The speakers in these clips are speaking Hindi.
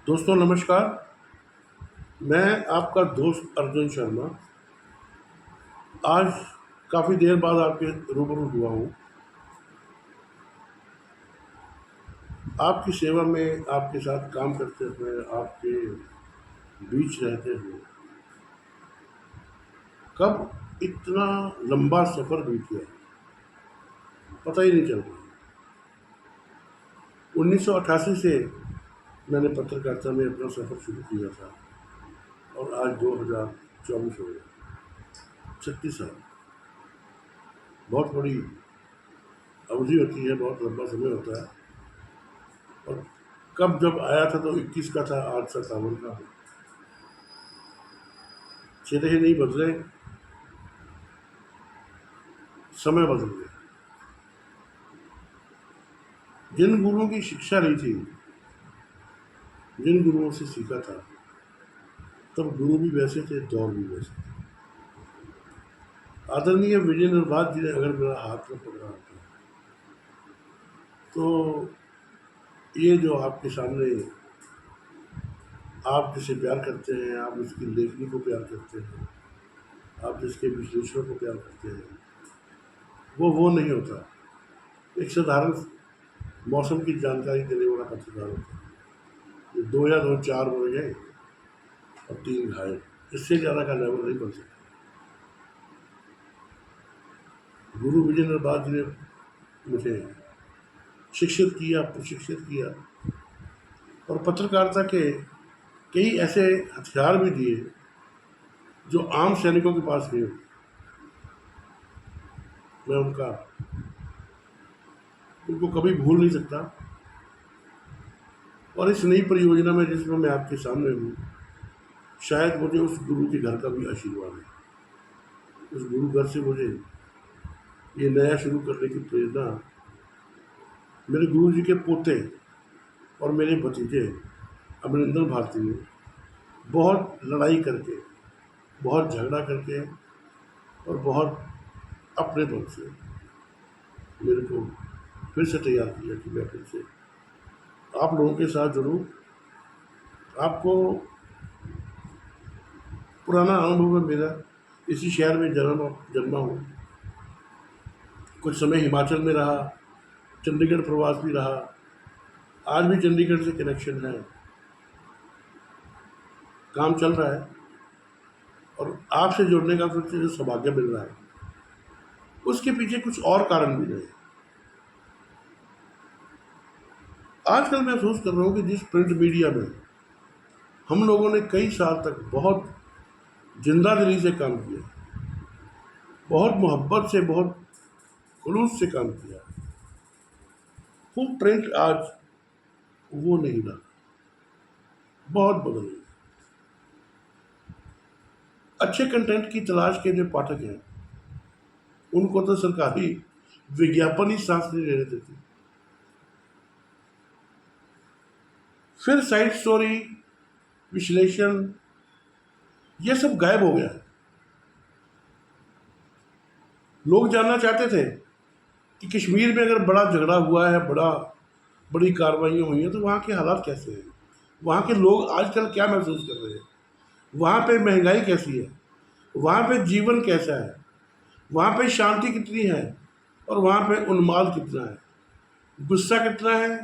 दोस्तों नमस्कार। मैं आपका दोस्त अर्जुन शर्मा आज काफ़ी देर बाद आपके रूबरू हुआ हूँ। आपकी सेवा में, आपके साथ काम करते हुए, आपके बीच रहते हुए कब इतना लंबा सफ़र बीत गया पता ही नहीं चल रहा। 1988 से मैंने पत्रकारिता में अपना सफ़र शुरू किया था और आज 2024 हो गया। 36 साल बहुत बड़ी अवधि होती है, बहुत लंबा समय होता है। और कब जब आया था तो 21 का था, आज 57 का। चेहरे ही नहीं बदले, समय बदल गया। जिन गुरुओं की शिक्षा ली थी, जिन गुरुओं से सीखा था, तब गुरु भी वैसे थे, दौर भी वैसे थे। आदरणीय विजय निर्वात जी ने अगर मेरा हाथ में पकड़ा होता तो ये जो आपके सामने आप जिसे प्यार करते हैं, आप जिसकी लेखनी को प्यार करते हैं, आप जिसके विश्लेषणों को प्यार करते हैं, वो नहीं होता। एक साधारण मौसम की जानकारी देने वाला पत्रकार होता है। ये दो या दो चार मर गए और 3 घायल, इससे ज़्यादा का लेवल नहीं बन सकता। गुरु विजय निर्वात जी ने मुझे शिक्षित किया, प्रशिक्षित किया और पत्रकारिता के कई ऐसे हथियार भी दिए जो आम सैनिकों के पास नहीं होते। मैं उनको कभी भूल नहीं सकता। और इस नई परियोजना में जिसमें मैं आपके सामने हूँ, शायद मुझे उस गुरु के घर का भी आशीर्वाद है। उस गुरु घर से मुझे ये नया शुरू करने की प्रेरणा मेरे गुरु जी के पोते और मेरे भतीजे अमरिंदर भारती ने बहुत लड़ाई करके, बहुत झगड़ा करके और बहुत अपने मन से मेरे को फिर से तैयार किया कि मैं फिर से आप लोगों के साथ जुड़ूं। आपको पुराना अनुभव है मेरा, इसी शहर में जन्मा हूँ। कुछ समय हिमाचल में रहा, चंडीगढ़ प्रवास भी रहा, आज भी चंडीगढ़ से कनेक्शन है, काम चल रहा है। और आपसे जुड़ने का फिर से जो सौभाग्य मिल रहा है, उसके पीछे कुछ और कारण भी रहे। आजकल महसूस कर रहा हूँ कि जिस प्रिंट मीडिया में हम लोगों ने कई साल तक बहुत जिंदा दिली से काम किया, बहुत मोहब्बत से, बहुत खुलूस से काम किया, वो प्रिंट आज वो नहीं रहा, बहुत बदल गया। अच्छे कंटेंट की तलाश के जो पाठक हैं, उनको तो सरकारी विज्ञापन ही सांस नहीं लेने देती। फिर साइड स्टोरी, विश्लेषण, ये सब गायब हो गया है। लोग जानना चाहते थे कि कश्मीर में अगर बड़ा झगड़ा हुआ है, बड़ी कार्रवाइयाँ हुई हैं, तो वहाँ के हालात कैसे हैं, वहाँ के लोग आजकल क्या महसूस कर रहे हैं, वहाँ पे महंगाई कैसी है, वहाँ पे जीवन कैसा है, वहाँ पे शांति कितनी है और वहाँ पे उन्माद कितना है, गुस्सा कितना है,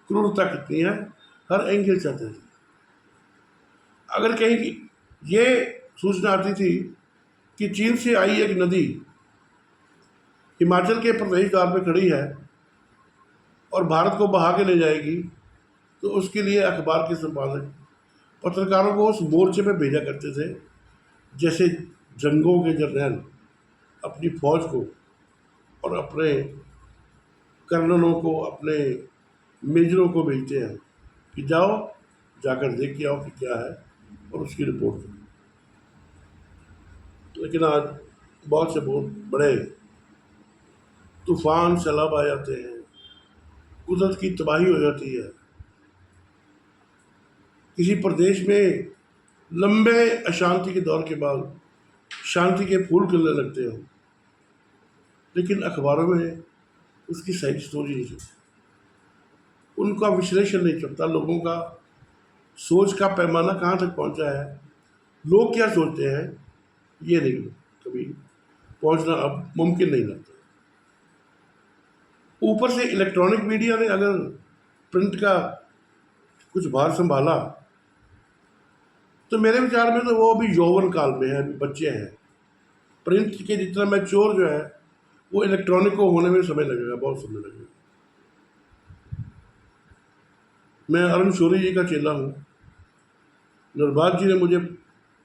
क्रूरता कितनी है। हर एंगल चाहते थे। अगर कहीं ये सूचना आती थी कि चीन से आई एक नदी हिमाचल के प्रदेश द्वार पे खड़ी है और भारत को बहा के ले जाएगी, तो उसके लिए अखबार के संपादक पत्रकारों को उस मोर्चे पे भेजा करते थे, जैसे जंगों के जर्नैल अपनी फौज को और अपने कर्नलों को, अपने मेजरों को भेजते हैं कि जाओ, जाकर देख के आओ कि क्या है और उसकी रिपोर्ट करो। लेकिन आज बहुत से बहुत बड़े तूफान, सैलाब आ जाते हैं, कुदरत की तबाही हो जाती है, किसी प्रदेश में लंबे अशांति के दौर के बाद शांति के फूल खिलने लगते हैं, लेकिन अखबारों में उसकी साइड स्टोरी नहीं चलती, उनका विश्लेषण नहीं चलता, लोगों का सोच का पैमाना कहाँ तक पहुँचा है, लोग क्या सोचते हैं, ये नहीं कभी पहुँचना अब मुमकिन नहीं लगता। ऊपर से इलेक्ट्रॉनिक मीडिया ने अगर प्रिंट का कुछ भार संभाला, तो मेरे विचार में तो वो अभी यौवन काल में है, अभी बच्चे हैं। प्रिंट के जितना मैच्योर जो है, वो इलेक्ट्रॉनिक को होने में समय लगेगा, बहुत समय लगेगा। मैं अरुण शौरी जी का चेला हूँ। नरबाज जी ने मुझे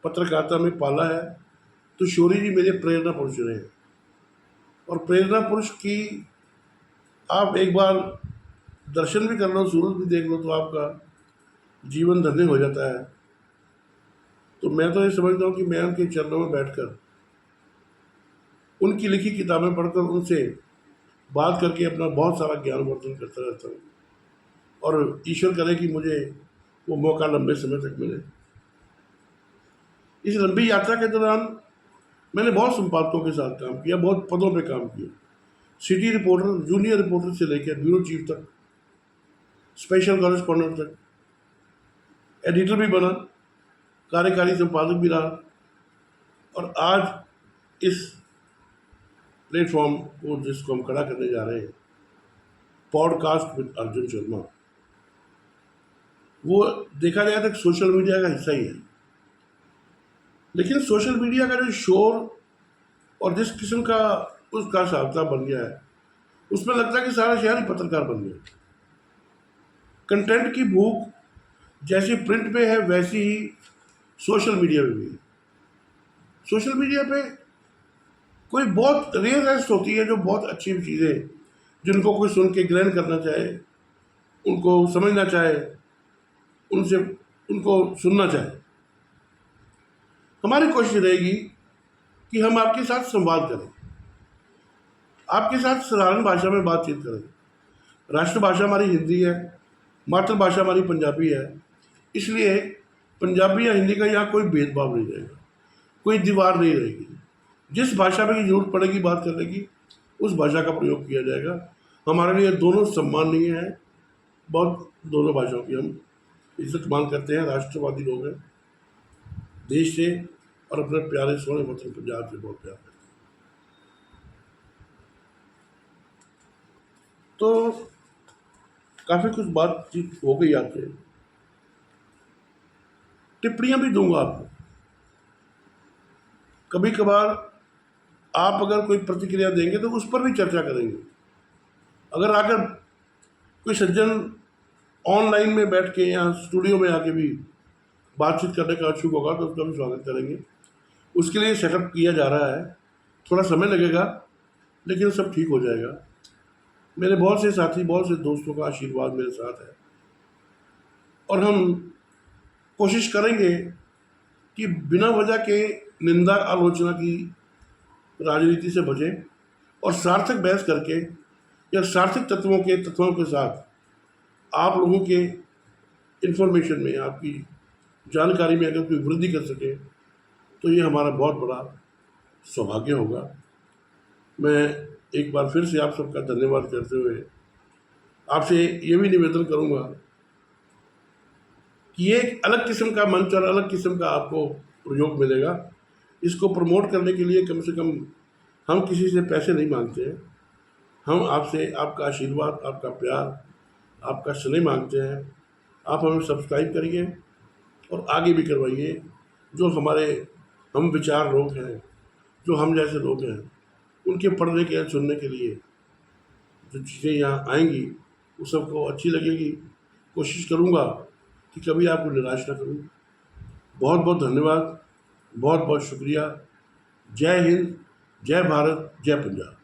पत्रकारिता में पाला है, तो शौरी जी मेरे प्रेरणा पुरुष रहे हैं। और प्रेरणा पुरुष की आप एक बार दर्शन भी कर लो, सूरज भी देख लो, तो आपका जीवन धन्य हो जाता है। तो मैं तो ये समझता हूँ कि मैं उनके चरणों में बैठकर उनकी लिखी किताबें पढ़कर उनसे बात करके अपना बहुत सारा ज्ञान वर्धन करता रहता हूँ, और ईश्वर करे कि मुझे वो मौका लंबे समय तक मिले। इस लंबी यात्रा के दौरान मैंने बहुत संपादकों के साथ काम किया, बहुत पदों पे काम किया। सिटी रिपोर्टर, जूनियर रिपोर्टर से लेकर ब्यूरो चीफ तक, स्पेशल कॉरेस्पॉन्डेंट तक, एडिटर भी बना, कार्यकारी संपादक भी रहा, और आज इस प्लेटफॉर्म को जिसको हम खड़ा करने जा रहे हैं, पॉडकास्ट विद अर्जुन शर्मा, वो देखा जाए तो सोशल मीडिया का हिस्सा ही है। लेकिन सोशल मीडिया का जो शोर और जिस किस्म का उसका साबता बन गया है, उसमें लगता है कि सारा शहर ही पत्रकार बन गया। कंटेंट की भूख जैसी प्रिंट पे है, वैसी ही सोशल मीडिया पे भी है। सोशल मीडिया पे कोई बहुत रेयर रेस्ट होती है जो बहुत अच्छी चीज़ें, जिनको कोई सुन के ग्रहण करना चाहे, उनको समझना चाहे, उनसे उनको सुनना चाहे। हमारी कोशिश रहेगी कि हम आपके साथ संवाद करें, आपके साथ साधारण भाषा में बातचीत करें। राष्ट्रभाषा हमारी हिंदी है, मातृभाषा हमारी पंजाबी है, इसलिए पंजाबी या हिंदी का यहाँ कोई भेदभाव नहीं रहेगा, कोई दीवार नहीं रहेगी। जिस भाषा में की जरूरत पड़ेगी बात करने की, उस भाषा का प्रयोग किया जाएगा। हमारे लिए दोनों सम्माननीय है, बहुत दोनों भाषाओं की हम इज्जत मान करते हैं। राष्ट्रवादी लोग हैं, देश से और अपने प्यारे सोने वतन पंजाब से बहुत प्यार करते हैं। तो काफ़ी कुछ बातचीत हो गई आपसे, टिप्पणियाँ भी दूंगा आपको। कभी कभार आप अगर कोई प्रतिक्रिया देंगे तो उस पर भी चर्चा करेंगे। अगर आकर कोई सज्जन ऑनलाइन में बैठ के या स्टूडियो में आके भी बातचीत करने का इच्छुक होगा तो उसका भी स्वागत करेंगे। उसके लिए सेटअप किया जा रहा है, थोड़ा समय लगेगा, लेकिन सब ठीक हो जाएगा। मेरे बहुत से साथी, बहुत से दोस्तों का आशीर्वाद मेरे साथ है, और हम कोशिश करेंगे कि बिना वजह के निंदा आलोचना की राजनीति से बचें, और सार्थक बहस करके या सार्थक तत्वों के साथ आप लोगों के इन्फॉर्मेशन में, आपकी जानकारी में अगर कोई वृद्धि कर सके तो ये हमारा बहुत बड़ा सौभाग्य होगा। मैं एक बार फिर से आप सबका धन्यवाद करते हुए आपसे ये भी निवेदन करूँगा कि ये एक अलग किस्म का मंच और अलग किस्म का आपको प्रयोग मिलेगा। इसको प्रमोट करने के लिए कम से कम हम किसी से पैसे नहीं मांगते हैं, हम आपसे आपका आशीर्वाद, आपका प्यार, आपका स्नेह मांगते हैं। आप हमें सब्सक्राइब करिए और आगे भी करवाइए। जो हमारे हम विचार लोग हैं, जो हम जैसे लोग हैं, उनके पढ़ने के सुनने के लिए जो चीज़ें यहाँ आएंगी वो सबको अच्छी लगेगी। कोशिश करूँगा कि कभी आपको निराश ना करूँ। बहुत बहुत धन्यवाद, बहुत बहुत शुक्रिया। जय हिंद, जय भारत, जय पंजाब।